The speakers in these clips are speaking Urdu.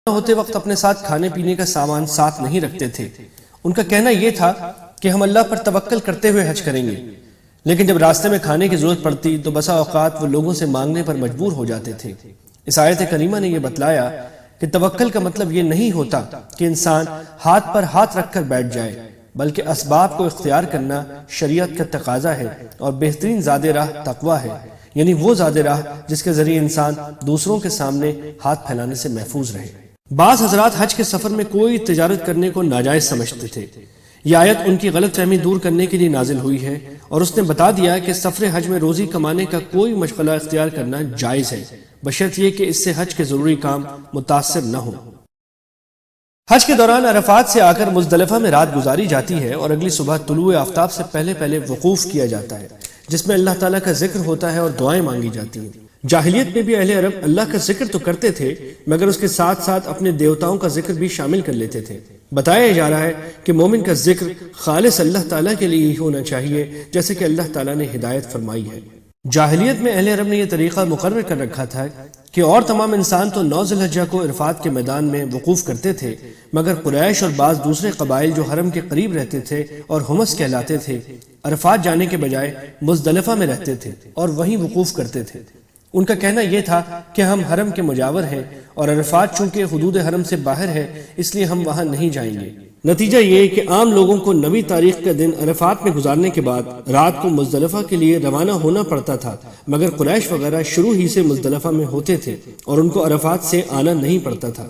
ہوتے وقت اپنے ساتھ کھانے پینے کا سامان ساتھ نہیں رکھتے تھے۔ ان کا کہنا یہ تھا کہ ہم اللہ پر توکل کرتے ہوئے حج کریں گے، لیکن جب راستے میں کھانے کی ضرورت پڑتی تو بسا اوقات وہ لوگوں سے مانگنے پر مجبور ہو جاتے تھے۔ اس آیت کریمہ نے یہ بتلایا کہ توکل کا مطلب یہ نہیں ہوتا کہ انسان ہاتھ پر ہاتھ رکھ کر بیٹھ جائے، بلکہ اسباب کو اختیار کرنا شریعت کا تقاضا ہے، اور بہترین زاد راہ تقوی ہے، یعنی وہ زاد راہ جس کے ذریعے انسان دوسروں کے سامنے ہاتھ پھیلانے سے محفوظ رہے۔ بعض حضرات حج کے سفر میں کوئی تجارت کرنے کو ناجائز سمجھتے تھے۔ یہ آیت ان کی غلط فہمی دور کرنے کے لیے نازل ہوئی ہے، اور اس نے بتا دیا کہ سفر حج میں روزی کمانے کا کوئی مشغلہ اختیار کرنا جائز ہے، بشرط یہ کہ اس سے حج کے ضروری کام متاثر نہ ہوں۔ حج کے دوران عرفات سے آ کر مزدلفہ میں رات گزاری جاتی ہے، اور اگلی صبح طلوع آفتاب سے پہلے وقوف کیا جاتا ہے، جس میں اللہ تعالیٰ کا ذکر ہوتا ہے اور دعائیں مانگی جاتی ہیں۔ جاہلیت میں بھی اہل عرب اللہ کا ذکر تو کرتے تھے، مگر اس کے ساتھ ساتھ اپنے دیوتاؤں کا ذکر بھی شامل کر لیتے تھے۔ بتایا جا رہا ہے کہ مومن کا ذکر خالص اللہ تعالیٰ کے لیے ہی ہونا چاہیے، جیسے کہ اللہ تعالیٰ نے ہدایت فرمائی ہے۔ جاہلیت میں اہل عرب نے یہ طریقہ مقرر کر رکھا تھا کہ اور تمام انسان تو 9 ذی الحجہ کو عرفات کے میدان میں وقوف کرتے تھے، مگر قریش اور بعض دوسرے قبائل جو حرم کے قریب رہتے تھے اور حمص کہلاتے تھے، عرفات جانے کے بجائے مزدلفہ میں رہتے تھے اور وہیں وقوف کرتے تھے۔ ان کا کہنا یہ تھا کہ ہم حرم کے مجاور ہیں، اور عرفات چونکہ حدود حرم سے باہر ہے، اس لیے ہم وہاں نہیں جائیں گے۔ نتیجہ یہ کہ عام لوگوں کو 9ویں تاریخ کا دن عرفات میں گزارنے کے بعد رات کو مزدلفہ کے لیے روانہ ہونا پڑتا تھا، مگر قریش وغیرہ شروع ہی سے مزدلفہ میں ہوتے تھے اور ان کو عرفات سے آنا نہیں پڑتا تھا۔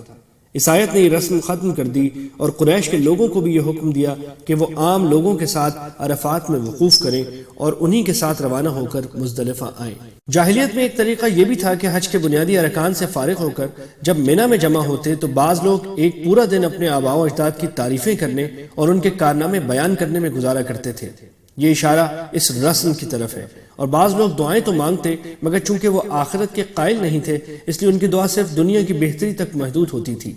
اس آیت نے یہ رسم ختم کر دی اور قریش کے لوگوں کو بھی یہ حکم دیا کہ وہ عام لوگوں کے ساتھ عرفات میں وقوف کریں اور انہی کے ساتھ روانہ ہو کر مزدلفہ آئیں۔ جاہلیت میں ایک طریقہ یہ بھی تھا کہ حج کے بنیادی ارکان سے فارغ ہو کر جب مینا میں جمع ہوتے تو بعض لوگ ایک پورا دن اپنے آباء و اجداد کی تعریفیں کرنے اور ان کے کارنامے بیان کرنے میں گزارا کرتے تھے۔ یہ اشارہ اس رسم کی طرف ہے، اور بعض لوگ دعائیں تو مانگتے، مگر چونکہ وہ آخرت کے قائل نہیں تھے، اس لیے ان کی دعا صرف دنیا کی بہتری تک محدود ہوتی تھی۔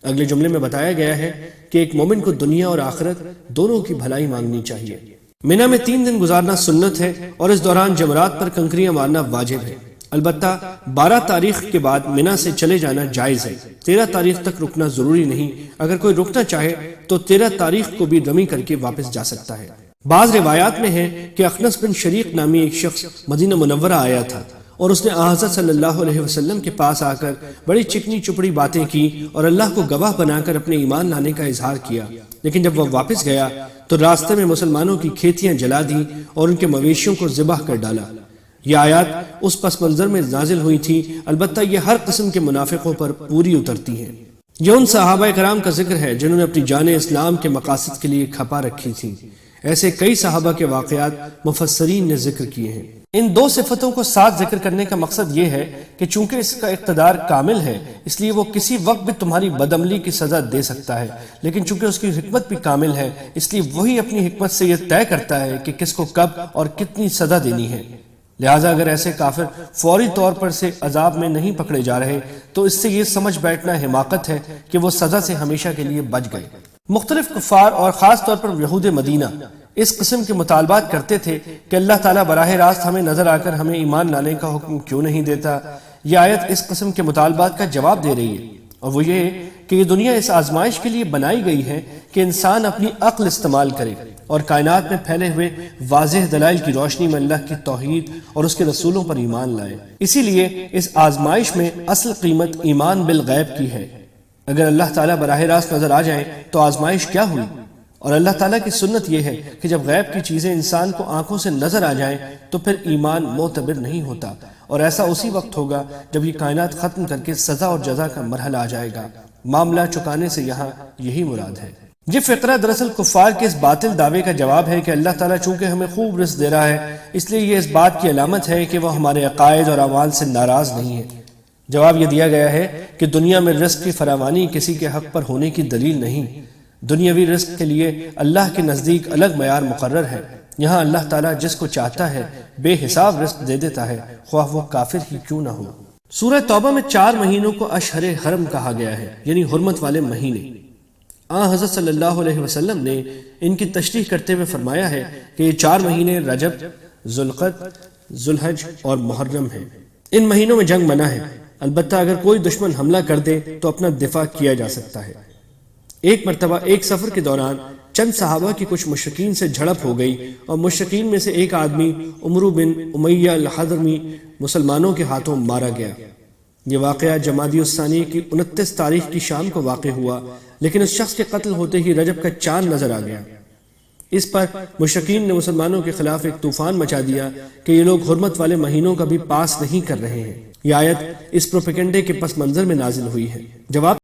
اگلے جملے میں بتایا گیا ہے کہ ایک مومن کو دنیا اور آخرت دونوں کی بھلائی مانگنی چاہیے۔ مینا میں 3 دن گزارنا سنت ہے، اور اس دوران جمرات پر کنکریاں مارنا واجب ہے۔ البتہ 12 تاریخ کے بعد مینا سے چلے جانا جائز ہے۔ 13 تاریخ تک رکنا ضروری نہیں، اگر کوئی رکنا چاہے تو 13 تاریخ کو بھی رمی کر کے واپس جا سکتا ہے۔ بعض روایات میں ہے کہ اخنس بن شریق نامی ایک شخص مدینہ منورہ آیا تھا، اور اس نے حضرت صلی اللہ علیہ وسلم کے پاس آ کر بڑی چکنی چپڑی باتیں کی اور اللہ کو گواہ بنا کر اپنے ایمان لانے کا اظہار کیا، لیکن جب وہ واپس گیا تو راستے میں مسلمانوں کی کھیتیاں جلا دی اور ان کے مویشیوں کو ذبح کر ڈالا۔ یہ آیات اس پس منظر میں نازل ہوئی تھی، البتہ یہ ہر قسم کے منافقوں پر پوری اترتی ہیں۔ یہ ان صحابہ کرام کا ذکر ہے جنہوں نے اپنی جان اسلام کے مقاصد کے لیے کھپا رکھی تھی۔ ایسے کئی صحابہ کے واقعات مفسرین نے ذکر کیے ہیں۔ ان 2 صفتوں کو ساتھ ذکر کرنے کا مقصد یہ ہے کہ چونکہ اس کا اقتدار کامل ہے، اس لیے وہ کسی وقت بھی تمہاری بدعملی کی سزا دے سکتا ہے، لیکن چونکہ اس کی حکمت بھی کامل ہے، اس لیے وہی اپنی حکمت سے یہ طے کرتا ہے کہ کس کو کب اور کتنی سزا دینی ہے۔ لہٰذا اگر ایسے کافر فوری طور پر سے عذاب میں نہیں پکڑے جا رہے تو اس سے یہ سمجھ بیٹھنا حماقت ہے کہ وہ سزا سے ہمیشہ کے لیے بچ گئے۔ مختلف کفار اور خاص طور پر یہود مدینہ اس قسم کے مطالبات کرتے تھے کہ اللہ تعالیٰ براہ راست ہمیں نظر آ کر ہمیں ایمان لانے کا حکم کیوں نہیں دیتا۔ یہ آیت اس قسم کے مطالبات کا جواب دے رہی ہے، اور وہ یہ کہ یہ دنیا اس آزمائش کے لیے بنائی گئی ہے کہ انسان اپنی عقل استعمال کرے اور کائنات میں پھیلے ہوئے واضح دلائل کی روشنی میں اللہ کی توحید اور اس کے رسولوں پر ایمان لائے۔ اسی لیے اس آزمائش میں اصل قیمت ایمان بالغیب کی ہے۔ اگر اللہ تعالیٰ براہ راست نظر آ جائیں تو آزمائش کیا ہوئی؟ اور اللہ تعالیٰ کی سنت یہ ہے کہ جب غیب کی چیزیں انسان کو آنکھوں سے نظر آ جائیں تو پھر ایمان معتبر نہیں ہوتا، اور ایسا اسی وقت ہوگا جب یہ کائنات ختم کر کے سزا اور جزا کا مرحلہ آ جائے گا۔ معاملہ چکانے سے یہاں یہی مراد ہے۔ یہ فقرہ دراصل کفار کے اس باطل دعوے کا جواب ہے کہ اللہ تعالیٰ چونکہ ہمیں خوب رزق دے رہا ہے، اس لیے یہ اس بات کی علامت ہے کہ وہ ہمارے عقائد اور اعمال سے ناراض نہیں ہے۔ جواب یہ دیا گیا ہے کہ دنیا میں رزق کی فراوانی کسی کے حق پر ہونے کی دلیل نہیں۔ دنیاوی رزق کے لیے اللہ کے نزدیک الگ معیار مقرر ہے۔ یہاں اللہ تعالیٰ جس کو چاہتا ہے بے حساب رزق دے دیتا ہے، خواہ وہ کافر ہی کیوں نہ ہو۔ سورہ توبہ میں 4 مہینوں کو اشہر حرم کہا گیا ہے، یعنی حرمت والے مہینے۔ حضرت صلی اللہ علیہ وسلم نے ان کی تشریح کرتے ہوئے فرمایا ہے کہ یہ 4 مہینے رجب، ذوالقعدہ، ذوالحج اور محرم ہیں۔ ان مہینوں میں جنگ منع ہے۔ البتہ اگر کوئی دشمن حملہ کر دے تو اپنا دفاع کیا جا سکتا ہے۔ ایک مرتبہ ایک سفر کے دوران چند صحابہ کی کچھ مشرکین سے جھڑپ ہو گئی اور مشرکین میں سے ایک آدمی عمرو بن امیہ الحضرمی مسلمانوں کے ہاتھوں مارا گیا۔ یہ واقعہ جمادی الثانی کی 29 تاریخ کی شام کو واقع ہوا، لیکن اس شخص کے قتل ہوتے ہی رجب کا چاند نظر آ گیا۔ اس پر مشرکین نے مسلمانوں کے خلاف ایک طوفان مچا دیا کہ یہ لوگ حرمت والے مہینوں کا بھی پاس نہیں کر رہے ہیں۔ یہ آیت اس پروپیگنڈے کے پس منظر میں نازل ہوئی ہے۔ جواب